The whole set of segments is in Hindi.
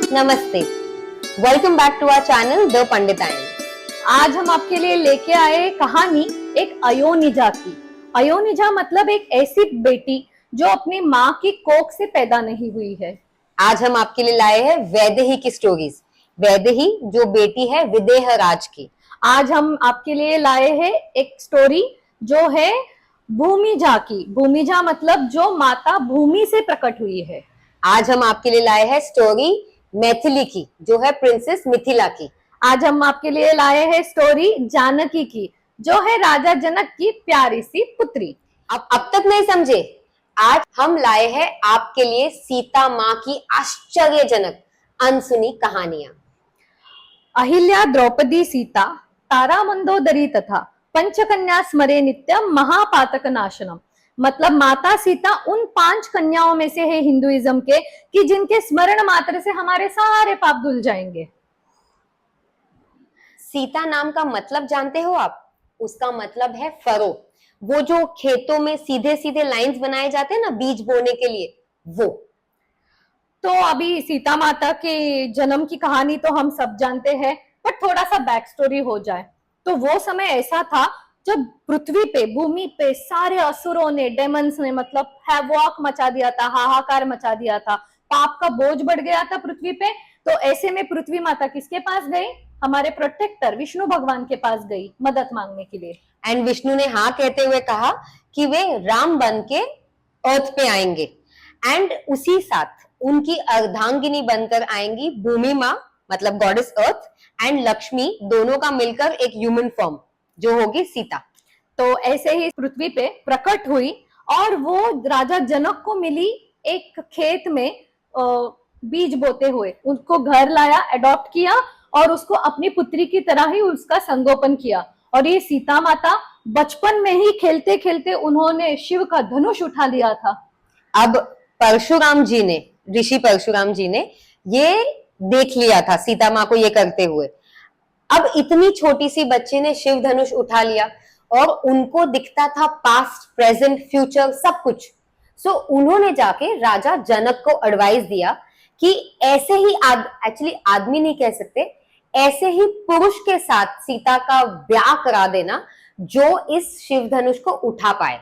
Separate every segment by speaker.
Speaker 1: नमस्ते, welcome back to our channel the Panditayan.
Speaker 2: आज हम आपके लिए लेके आए कहानी एक अयोनिजा की। अयोनिजा मतलब एक ऐसी बेटी जो अपनी माँ की कोख से पैदा नहीं हुई है।
Speaker 1: आज हम आपके लिए लाए हैं वैदेही की स्टोरीज। वैदेही जो बेटी है विदेह राज की।
Speaker 2: आज हम आपके लिए लाए हैं एक स्टोरी जो है भूमिजा की। भूमिजा मतलब जो माता भूमि से प्रकट हुई है।
Speaker 1: आज हम आपके लिए लाए हैं स्टोरी मैथिली की जो है प्रिंसेस मिथिला की।
Speaker 2: आज हम आपके लिए लाए हैं स्टोरी जानकी की जो है राजा जनक की प्यारी सी पुत्री।
Speaker 1: अब तक नहीं समझे? आज हम लाए हैं आपके लिए सीता माँ की आश्चर्यजनक अनसुनी कहानियां।
Speaker 2: अहिल्या द्रौपदी सीता तारा मंदोदरी तथा पंचकन्या स्मरे नित्यम महापातक नाशनम। मतलब माता सीता उन 5 कन्याओं में से है हिंदुइज्म के कि जिनके स्मरण मात्र से हमारे सारे पाप धुल जाएंगे।
Speaker 1: सीता नाम का मतलब जानते हो आप? उसका मतलब है फरो। वो जो खेतों में सीधे सीधे लाइंस बनाए जाते हैं ना बीज बोने के लिए, वो।
Speaker 2: तो अभी सीता माता के जन्म की कहानी तो हम सब जानते हैं, पर थोड़ा सा बैक स्टोरी हो जाए तो वो समय ऐसा था जब पृथ्वी पे भूमि पे सारे असुरों ने डेमंस ने मतलब हैवॉक मचा दिया था, हाहाकार मचा दिया था, पाप का बोझ बढ़ गया था पृथ्वी पे। तो ऐसे में पृथ्वी माता किसके पास गई? हमारे प्रोटेक्टर विष्णु भगवान के पास गई मदद मांगने के लिए।
Speaker 1: एंड विष्णु ने हाँ कहते हुए कहा कि वे राम बन के अर्थ पे आएंगे एंड उसी साथ उनकी अर्धांगिनी बनकर आएंगी भूमि माँ मतलब गॉडेस अर्थ एंड लक्ष्मी, दोनों का मिलकर एक ह्यूमन फॉर्म जो होगी सीता।
Speaker 2: तो ऐसे ही पृथ्वी पे प्रकट हुई और वो राजा जनक को मिली एक खेत में बीज बोते हुए। उनको घर लाया, अडॉप्ट किया और उसको अपनी पुत्री की तरह ही उसका संगोपन किया। और ये सीता माता बचपन में ही खेलते खेलते उन्होंने शिव का धनुष उठा लिया था।
Speaker 1: अब परशुराम जी ने, ऋषि परशुराम जी ने ये देख लिया था सीता माँ को ये करते हुए। अब इतनी छोटी सी बच्ची ने शिव धनुष उठा लिया और उनको दिखता था पास्ट प्रेजेंट फ्यूचर सब कुछ। सो उन्होंने जाके राजा जनक को एडवाइस दिया कि ऐसे ही एक्चुअली आदमी नहीं कह सकते, ऐसे ही पुरुष के साथ सीता का ब्याह करा देना जो इस शिव धनुष को उठा पाए।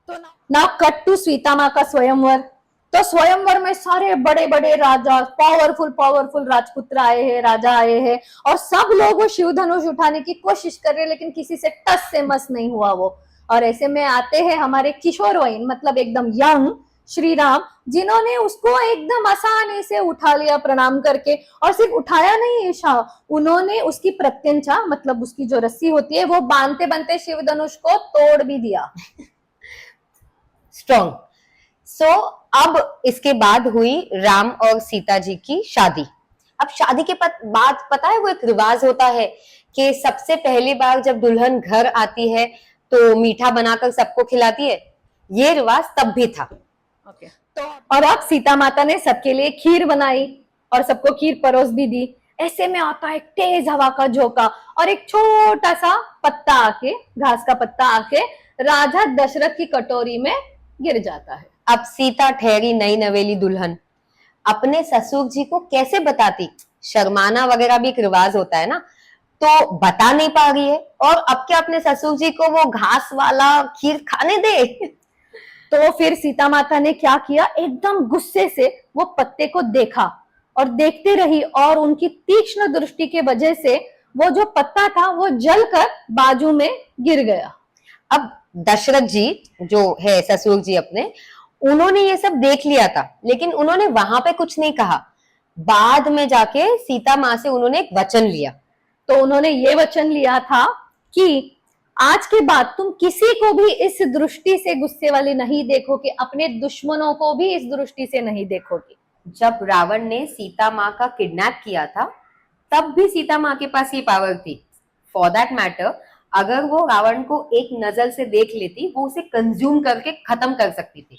Speaker 2: तो नाउ कट टू सीता माँ का स्वयंवर। तो स्वयंवर में सारे बड़े बड़े राजा, पावरफुल राजपुत्र आए हैं, राजा आए हैं और सब लोग वो शिव धनुष उठाने की कोशिश कर रहे हैं, लेकिन किसी से टस से मस नहीं हुआ वो। और ऐसे में आते हैं हमारे किशोर वयन मतलब एकदम यंग श्री राम, जिन्होंने उसको एकदम आसानी से उठा लिया प्रणाम करके। और सिर्फ उठाया नहीं है, उन्होंने उसकी प्रत्यंचा मतलब उसकी जो रस्सी होती है वो बांधते बांधते शिव धनुष को तोड़ भी दिया।
Speaker 1: स्ट्रॉन्ग। सो अब इसके बाद हुई राम और सीता जी की शादी। अब शादी के बाद पता है वो एक रिवाज होता है कि सबसे पहली बार जब दुल्हन घर आती है तो मीठा बनाकर सबको खिलाती है। ये रिवाज तब भी था।
Speaker 2: ओके। तो और अब सीता माता ने सबके लिए खीर बनाई और सबको खीर परोस भी दी। ऐसे में आता है तेज हवा का झोंका और एक छोटा सा पत्ता आके, घास का पत्ता आके राजा दशरथ की कटोरी में गिर जाता है।
Speaker 1: अब सीता ठहरी नई नवेली दुल्हन अपने ससुर जी को कैसे बताती? शर्माना वगैरह भी एक रिवाज होता है ना, तो बता नहीं पा रही है और अब क्या अपने ससुर जी को वो घास वाला खीर खाने दे।
Speaker 2: तो फिर सीता माता ने क्या किया, एकदम गुस्से से वो पत्ते को देखा और देखते रही और उनकी तीक्ष्ण दृष्टि के वजह से वो जो पत्ता था वो जलकर बाजू में गिर गया।
Speaker 1: अब दशरथ जी जो है ससुर जी अपने, उन्होंने ये सब देख लिया था लेकिन उन्होंने वहां पे कुछ नहीं कहा। बाद में जाके सीता माँ से उन्होंने एक वचन लिया।
Speaker 2: तो उन्होंने ये वचन लिया था कि आज के बाद तुम किसी को भी इस दृष्टि से गुस्से वाले नहीं देखोगे, अपने दुश्मनों को भी इस दृष्टि से नहीं देखोगे।
Speaker 1: जब रावण ने सीता माँ का किडनैप किया था तब भी सीता माँ के पास ये पावर थी। फॉर दैट मैटर अगर वो रावण को एक नजर से देख लेती वो उसे कंज्यूम करके खत्म कर सकती थी।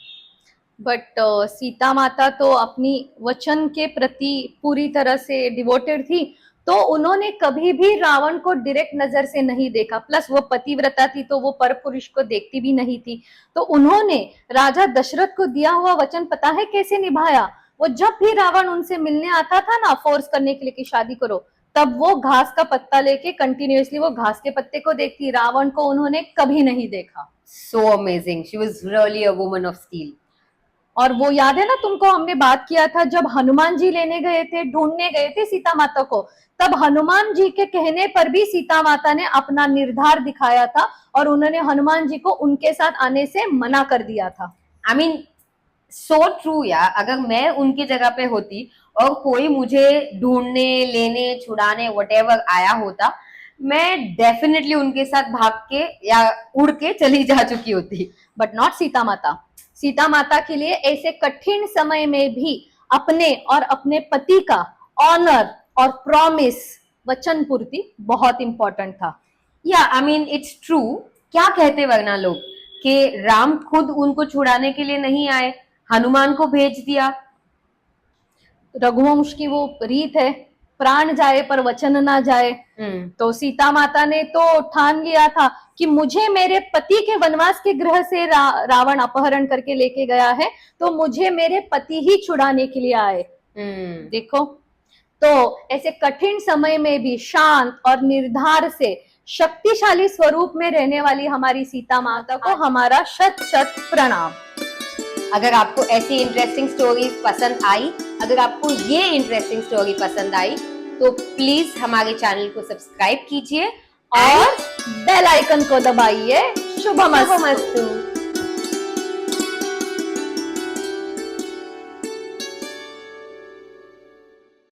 Speaker 2: बट सीता माता तो अपनी वचन के प्रति पूरी तरह से डिवोटेड थी, तो उन्होंने कभी भी रावण को डायरेक्ट नजर से नहीं देखा। प्लस वो पतिव्रता थी तो वो पर पुरुष को देखती भी नहीं थी। तो उन्होंने राजा दशरथ को दिया हुआ वचन पता है कैसे निभाया? वो जब भी रावण उनसे मिलने आता था ना, फोर्स करने के लिए कि शादी करो, तब वो घास का पत्ता लेके कंटिन्यूअसली वो घास के पत्ते को देखती। रावण को उन्होंने कभी नहीं देखा।
Speaker 1: So amazing. She was really a woman of steel.
Speaker 2: और वो याद है ना तुमको, हमने बात किया था जब हनुमान जी लेने गए थे, ढूंढने गए थे सीता माता को, तब हनुमान जी के कहने पर भी सीता माता ने अपना निर्धार दिखाया था और उन्होंने हनुमान जी को उनके साथ आने से मना कर दिया था।
Speaker 1: I mean, so true यार। अगर मैं उनकी जगह पे होती और कोई मुझे ढूंढने, लेने, छुड़ाने whatever आया होता, मैं डेफिनेटली उनके साथ भाग के या उड़ के चली जा चुकी होती।
Speaker 2: बट नॉट सीता माता। सीता माता के लिए ऐसे कठिन समय में भी अपने और अपने पति का ऑनर और प्रॉमिस, वचन पूर्ति बहुत इंपॉर्टेंट था।
Speaker 1: या आई मीन इट्स ट्रू। क्या कहते वरना लोग कि राम खुद उनको छुड़ाने के लिए नहीं आए, हनुमान को भेज दिया।
Speaker 2: रघुवंश की वो रीत है, प्राण जाए पर वचन ना जाए। तो सीता माता ने तो ठान लिया था कि मुझे मेरे पति के वनवास के गृह से रावण अपहरण करके लेके गया है, तो मुझे मेरे पति ही छुड़ाने के लिए आए। देखो, तो ऐसे कठिन समय में भी शांत और निर्धार से शक्तिशाली स्वरूप में रहने वाली हमारी सीता माता को हमारा शत शत प्रणाम।
Speaker 1: अगर आपको ऐसी इंटरेस्टिंग स्टोरीज पसंद आई, अगर आपको ये इंटरेस्टिंग स्टोरी पसंद आई, तो प्लीज हमारे चैनल को सब्सक्राइब कीजिए और
Speaker 2: बेल आइकन को दबाइए। शुभमस्तु।